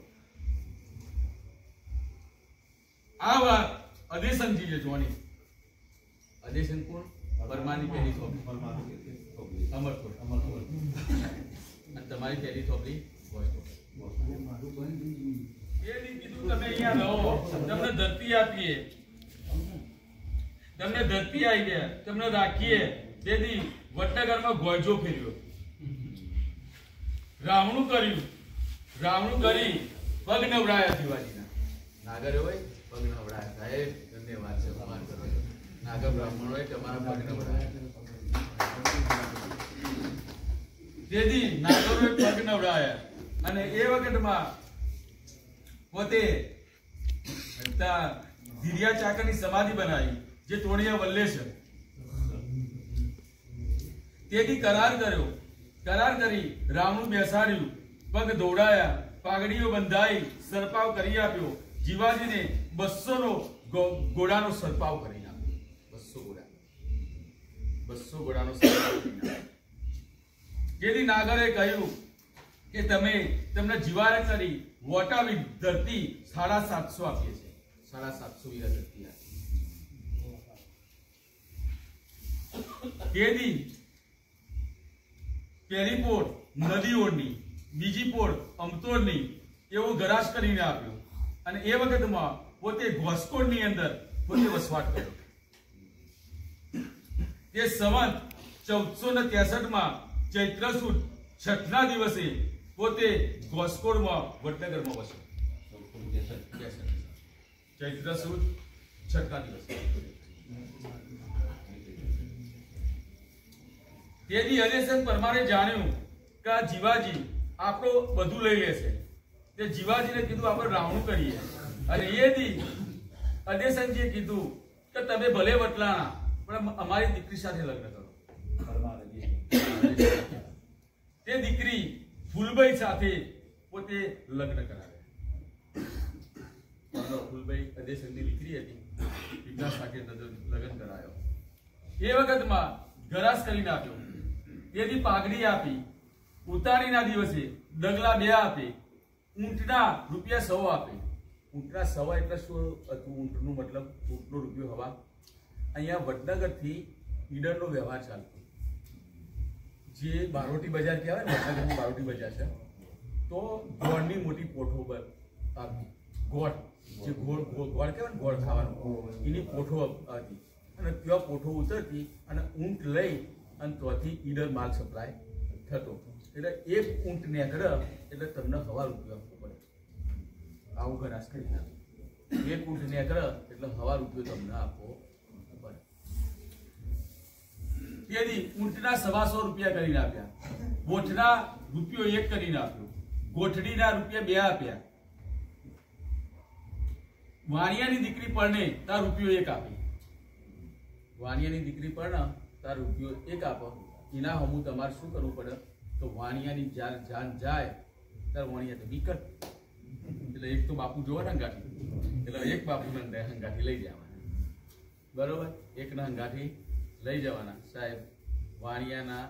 આ વાત અદેશનજીએ જોવાની. અદેશન કોણ? પરમાની પહેલી થોપલી અમરકોટ. અને તમારી પહેલી થોપલી કીધું તમે અહીંયા રહો, તમને ધરતી આપીએ, તમને ધરતી આવી ગયા, તમને રાખીએ. તેથી વડનગરમાં ગોજો ફેર્યો, રાવણું કરી પગ નવડાયા શિવાજીના. નાગર હોય પગ નવડાયા. સાહેબ ધન્યવાદ છે, નાગર બ્રાહ્મણ હોય તમારા પગ નવડાયા. તેથી નાગરોએ પગ નવડાયા અને એ વખતમાં પોતે ધીરિયા ચાકરની સમાધિ બનાવી, જે ટોણિયા વલ્લે છે. તેથી કરાર કરી રાવણું બેસાડ્યું, પગ દોડાયા, પાઘડીઓ બંધાઈ, સરપાવ કરી આપ્યો. જીવાજીને 200 ઘોડાનો સરપાવ કરી આપ્યો. 200 ઘોડાનો સરપાવ કરી આપ્યો. તેથી નાગરે કહ્યું કે તમે તમને જીવારે કરી વટાવી ધરતી 750 આપીએ છે. 750 વીઘા ધરતી આપી. તેથી પહેલી પોળ નદીઓની, બીજી પોળ અમતોરની એવો ગરાસ કરીને આપ્યો. અને એ વખતમાં પોતે ઘોસકોડની અંદર પોતે વસવાટ કર્યો. તે સંવત 1463માં ચૈત્ર સુદ 6ના દિવસે પોતે ઘોસકોડમાં વડનગરમાં વસ્યો. ચૈત્ર સુદ 6ના દિવસે. તેથી અદેશન પરમારે જાણ્યું કે આ જીવાજી આપણો બધું લઈ લેશે. તે જીવાજીને કીધું આપણે રાવણું કરીએ. અને એથી અદેશનજીએ કીધું કે તમે ભલે વટલાણા પણ અમારી દીકરી સાથે લગ્ન કરો. તે દીકરી ફૂલબાઈ સાથે પોતે લગ્ન કરાવે. ફૂલબાઈ અદેશનની દીકરી હતી, એમના સાથે લગ્ન કરાયો. એ વખતમાં ગરાસ કરીને આપ્યો. તેથી પાઘડી આપી. ઉતારીના દિવસે ડગલા 2 આપે. ઊંટના રૂપિયા 100 આપે. ઊંટના 100 એટલે શું હતું? ઊંટનું મતલબ ઊંટનો રૂપિયો હવા. અહીંયા વડનગરથી ઈડરનો વ્યવહાર ચાલતો. જે બારોટી બજાર કહેવાય ને, વડનગરની બારોટી બજાર છે, તો ગોળની મોટી પોઠો આપી. ગોળ જે ગોળ કહેવાય ને, ગોળ ખાવાનું, એની પોઠો હતી. અને ત્યાં પોઠો ઉતરતી અને ઊંટ લઈ અને ત્યાંથી ઈડર માલ સપ્લાય થતો. એટલે એક ઊંટ નેકળે એટલે તમને હવા રૂપિયો આપવો પડે. આવું ગરાસ કરી નાખે. એક ઊંટ નેકળે એટલે હવા રૂપિયો તમને આપવો પડે. તેથી ઊંટના 125 રૂપિયા કરીને આપ્યા. ગોઠના રૂપિયો 1 કરીને આપ્યો. ગોઠડીના રૂપિયા 2 આપ્યા. વાણિયાની દીકરી પરણે તાર રૂપિયો 1 આપી. વાણિયાની દીકરી પરણે તાર રૂપિયો 1 આપો. એના હમું તમારે શું કરવું પડે? તો વાણિયાની જાન જાય ત્યારે વાણિયા તો વિકટ. એટલે એક તો બાપુ જોવા ને હંગાથી, એટલે એક બાપુ હંગાથી લઈ જવાના. બરોબર, એકના હંગાથી લઈ જવાના. સાહેબ વાણિયાના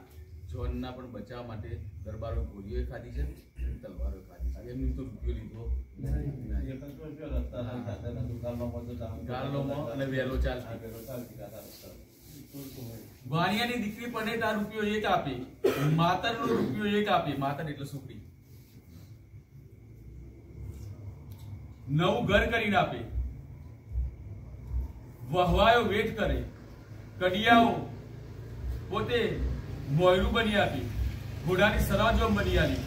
જોનના પણ બચાવ માટે દરબારો ગોળીઓ ખાધી છે, તલવારો ખાધી છે. એમની તો રૂપિયો લીધો ગાળલોમાં અને વહેલો ચાલતી. વાણિયાની દીકરી પણ આ રૂપિયો એક આપે, માતરનો રૂપિયો એક આપે. માતર એટલે સુખડી. નવું ઘર કરીને આપે, વહવાયો વેટ કરે, કડિયાઓ પોતે મોયરું બની આપી, ઘોડાની સરાજોમ બની આવી.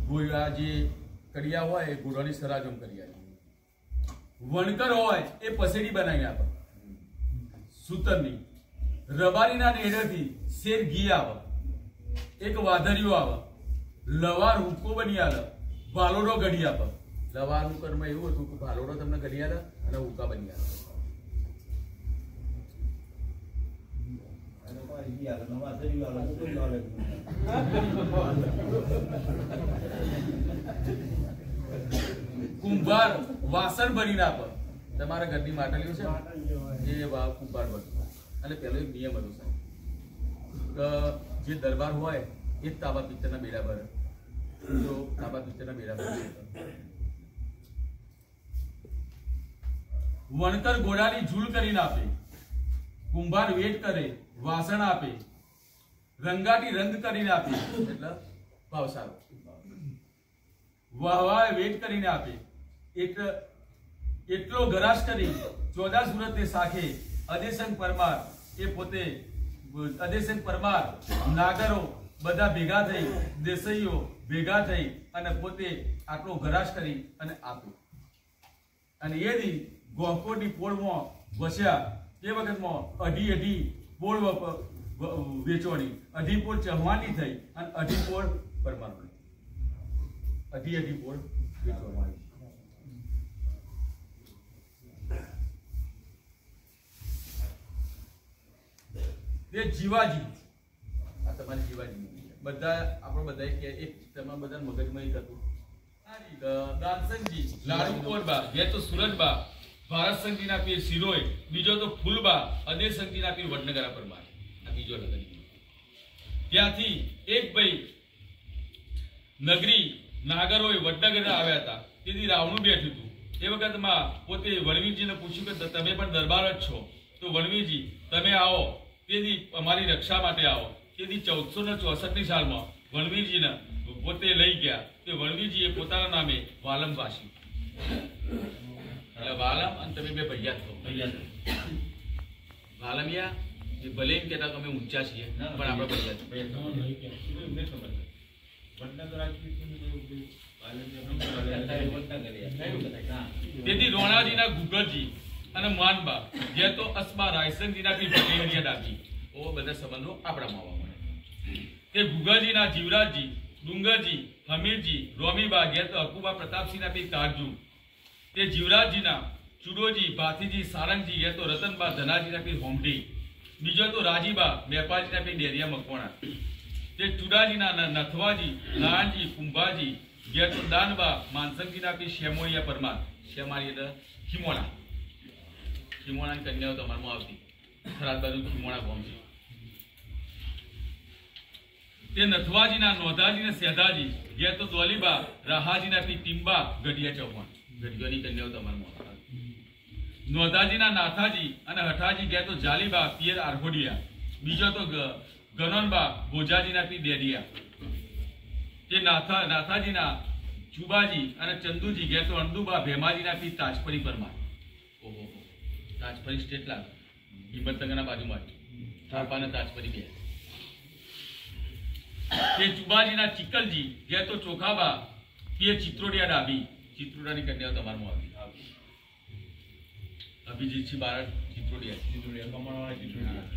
ઘોડા જે કડિયા હોય એ ઘોડાની સરાજોમ કરી આવી. વણકર હોય એ પસેડી બનાવી આપે સૂતરની. રબારીના નેડેથી શેર ઘી આવે, એક વાધરીઓ આવે, લવાર હુક્કો બની આવે, ભાલોડો ઘડી આપે. લવારનું કર્મ એવું હતું કે ભાલોડો તમને ઘડી આવે અને હુક્કા બની આવે. કુંભાર વાસણ ભરીને આપે. તમારા ઘરની માટલીઓ છે એ કુંભાર ભરતો. અને પેલો એક નિયમ હતો સાહેબ કે જે દરબાર હોય એ જ તાબા પિત્તરના બેડા ભરે. તો તાબા પિત્તરના બેડા ભરે. વણકર ઘોડાની ઝૂલ કરીને આપે, કુંભાર વેટ કરે, વાસણ આપે, રંગાટી રંગ કરીને આપે એટલે ભાવસારો, વાહવાય વેટ કરીને આપે. એટલો ગરાશ કરી 14 સુરત સાખે અદેસંગ પરમાર એ પોતે અદેસંગ પરમાર નાગરો બધા ભેગા થઈ, દેસાઈઓ ભેગા થઈ અને પોતે આટલો ગરાશ કરી અને આપ્યો. અને એ દી ગોહકોટની પોળમાં વસ્યા. એ વખતમાં અઢી પોળ વેચવાની, 2.5 પોળ ચહવાની થઈ અને 2.5 પોળ પરમારની. 2.5 પોળ વેચવાની. તે જીવાજી, આ તમારી જીવાજી બધા આપણે બધા કે એક તમારા બધા મગજમાં એક હતું. દાનસંગજી લાડુકોરબા, બે તો સુરજબા, ભારતસંગજીના પીર સિરોય, બીજો તો ફૂલબા, અદેસંગજીના પીર વડનગરા પરમાર. આ બીજો લગન. ત્યાંથી એક ભાઈ નગરી નાગરોએ વડનગર આવ્યા હતા. તેથી રાવણું બેઠું હતું. એ વખતમાં પોતે વણવીરજીને પૂછ્યું કે તમે પણ દરબાર જ છો, તો વણવીરજી તમે આવો, તેથી અમારી રક્ષા માટે આવો. તેથી 1464ની સાલમાં વણવીરજીને પોતે લઈ ગયા. તે વણવીરજીએ પોતાના નામે વાલમ વાસ્યું. એટલે વાલમ અને તમે બે ભૈયા છો. વાલમિયા એ ભલે એમ કહેતા તમે ઊંચા છીએ પણ આપણે ભૈયા. તેથી રોણાજીના ગુગરજી અને માનબા જે તો અસ્મા રાયસનજીના બી ભટેરિયા ડાબી ઓ બધા સંબંધો આપણામાં આવવા મળે. તે ગુગરજીના જીવરાજજી, ડુંગરજી, હમીરજી, રોમીબા જે તો હકુબા પ્રતાપસિંહના બી કારજુ. તે જીવરાજજીના ચુડોજી, ભાથીજી, સારંગજી જે તો રતનબા ધનાજીના બી હોમડી. બીજો તો રાજીબા મેપાજીના બી ડેરિયા મકવાણા. તે ચુડાજીના નથવાજી, નાણજી, કુંભાજી જે તો દાનબા માનસંગજીના બી શેમોળિયા પરમાર. શેમાળી એટલે ખીમોણા. ખીમોણાની કન્યાઓ તમારમાં આવતી. થરાદ બાજુ ખીમોણા ગામ છે. તે નથવાજીના નોધાજીને સેધાજી જે તો દોલીબા રાહાજીના પી ટીમ્બા ગઢિયા ચૌહાણ. ગઢિયાની કન્યાઓ તમારમાં આવતી. નોધાજીના નાથાજી અને હઠાજી ગયા તો જાલીબા પિયર આરખોડિયા. બીજો તો ગનોનબા ભોજાજીના પી ડેડિયા. તે નાથાજીના ચુબાજી અને ચંદુજી ગયા તો અંદુબા ભેમાજીના પી તાજપરી પરમાર. ઓહો, તાજપરી સ્ટેટ લાગ હિંમતનગરના બાજુમાં થાપાને તાજપરી બે. તે ચુબાજીના ચિકલજી ગયા તો ચોખાબા પીએ ચિત્રોડિયા ડાબી. ચિત્રોડાની કન્યાઓ તમારમાં આવી. અભિજીતસિંહ બારડ ચિત્રોડિયા કમળવાળા ચિત્રોડિયા.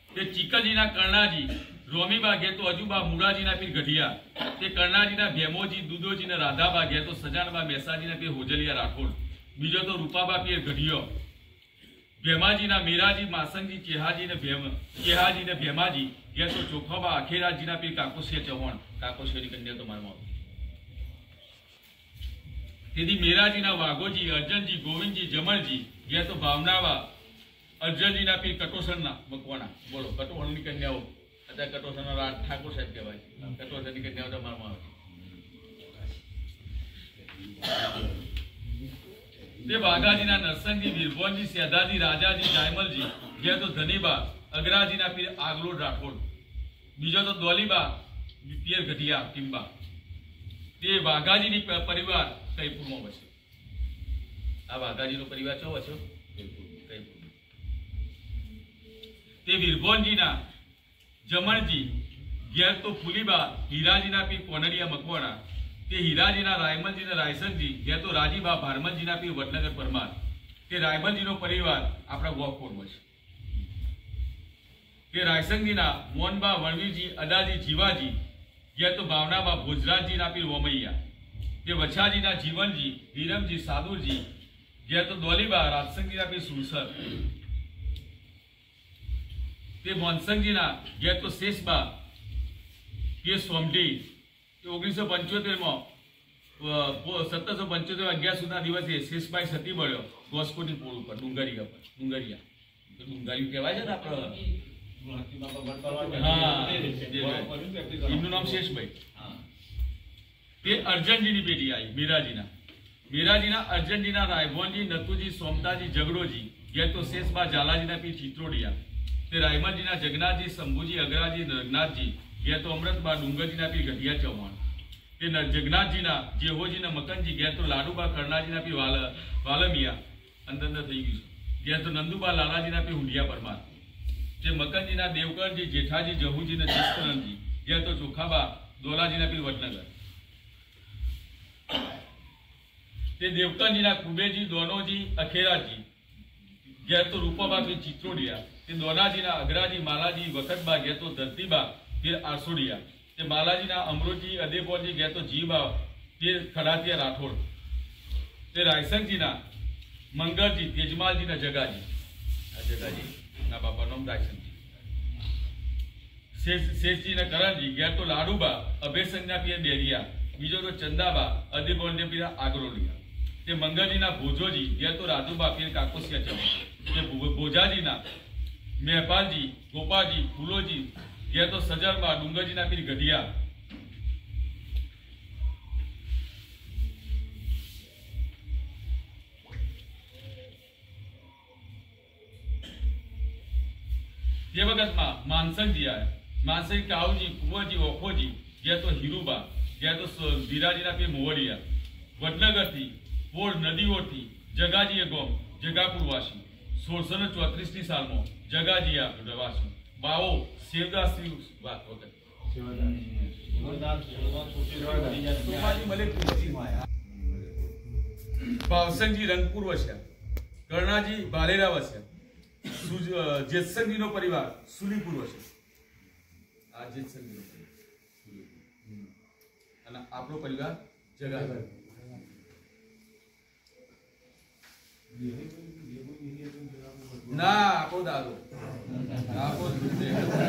તે ચિકલજીના કર્ણાજી, રોમીબા ગયા તો અજુબા મુરાજીના પીર ગઢિયા. તે કર્ણાજીના ભેમોજી, દુદોજીના રાધાબા ગયા તો સજાનબા મેસાજીના પીર હોજલિયા રાઠોડ. બીજો તો રૂપાબા પીર ગઢિયો. ભેમાજીના મેરાજી, માસંગજી, ચેહાજી ને ભેમાજી ગયા તો ચોખાબા આખેરાજીના પીર કાકોસિયા ચૌહાણ. કાકોસિયાની કન્યા તો મારમાં આવતી. તેથી મેરાજીના વાઘોજી, અર્જનજી, ગોવિંદજી, જમણજી ગયા તો ભાવનાવા અરજણજીના પીર કટોસણના મકવાણા બોલો કટોસણની કન્યાઓ અત્યારે કટોસણના રાજ ઠાકોર સાહેબ કહેવાય કટોસણની કન્યાઓ તમારામાં આવે તે વાઘાજીના નરસંગજી વીરભોનજી સેધાજી રાજાજી જાયમલજી જે તો ધનીબા અગરાજીના પીર આગલોડ રાઠોડ બીજો તો દોલીબા પીર ગઢિયા ટીમ્બા તે વાઘાજીની પરિવાર કઈપુરમાં વસે આ વાઘાજીનો પરિવાર ચો વસ્યો કઈપુર તે વીરભોનજીના જમણજી ઘેર તો ફુલીબા હીરાજીના પીર કોનડિયા મકવાણા તે હીરાજીના રાયમલજીના રાયસનજી ઘેર તો રાજીબા ભારમલજીના પીર વડનગર પરમાર તે રાયમલજીનો પરિવાર આપણા વોકફોર્ડમાં છે તે રાયસંગજીના મોહનબા વણવીરજી અદાજી જીવાજી ઘેર તો ભાવનાબા ભોજરાજીના પીર વમૈયા તે વછાજીના જીવનજી હીરમજી સાદુરજી ઘેર તો દોલીબા રાજસંગજીના પીર સુરસર તે મોનસંગજીના ઘેર તો શેષબા પીર સોમઢી 1975 1775 11 સુધીના દિવસે શેષભાઈ સતી બળ્યો ગોસ્કોની પોળ ઉપર ડુંગરિયા ડુંગરિયું કહેવાય છે ને આપણે એમનું નામ શેષભાઈ તે અર્જનજીની પેઢી આવી મીરાજીના અર્જનજીના રાયભોનજી નતુજી સોમતાજી ઝઘડોજી ઘેર તો શેષબા ઝાલાજીના પીર ચિત્રોડિયા તે રાયમલજીના જગન્નાથજી શંભુજી અગરાજી રઘનાથજી ઘેર તો અમૃતબા ડુંગરજીના પીર ગઢિયા ચૌહાણ તે જગન્નાથજીના જેહોજીના મકનજી ઘેર તો લાડુબા કરણાજીના પીર વાલમિયા અંદર થઈ ગયું ઘેર તો નંદુબા લાલાજીના પીર હુંડિયા પરમાર તે મકનજીના દેવકરજી જેઠાજી જહુજીના જસકરણજી ઘેર તો ચોખાબા દોલાજીના પીર વડનગર તે દેવકરજીના કુબેરજી દોનોજી અખેરાજી ઘેર તો રૂપાબા પીર ચિત્રોડિયા તે દોનાજીના અગરાજી માલાજી વખતબા ઘેર તો ધરતીબા પીર આરસોડિયા તે માલાજીના અમરોજી અદેપોરજી ઘેર તો જીબા પીર ખડાતિયા રાઠોડ તે રાયસંગજીના મંગળજી તેજમાલજીના જગાજી ના બાપા નામ રાયસંગજી શેષજીના કરણજી ઘેર તો લાડુબા અભયસંગના પીર બેરિયા બીજો તો ચંદાબા અદેપોરને પીર આગરોડિયા તે મંગળજીના ભોજોજી ઘેર તો રાજુબા પીર કાકોસિયા ચૌહાણ તે ભોજાજીના મહેપાલજી ગોપાજી ફૂલોજી ઘેર તો સજરબા ડુંગરજીના પીર ગઢિયા તે વખતમાં માનસંગજી આવ્યા માનસંગ કાઉજી કુંવરજી ઓખોજી ઘેર તો હીરુબા ઘેર તો વિરાજીના પીર મોવડિયા વડનગરથી પોળ નદીઓથી જગાજીએ ગોમ જગાપુરવાસી 1634ની સાલમાં જગાજીયા વાસી બાવો સેવદાસની વાત વખત ભાવસંગજી રંગપુર વસ્યા કર્ણાજી ભાલેરા વસ્યા જેતસંગજીનો પરિવાર સુલીપુર વસ્યા આ જેતસંગજીનો અને આપણો પરિવાર જગા ના આપણો દાદો આપણો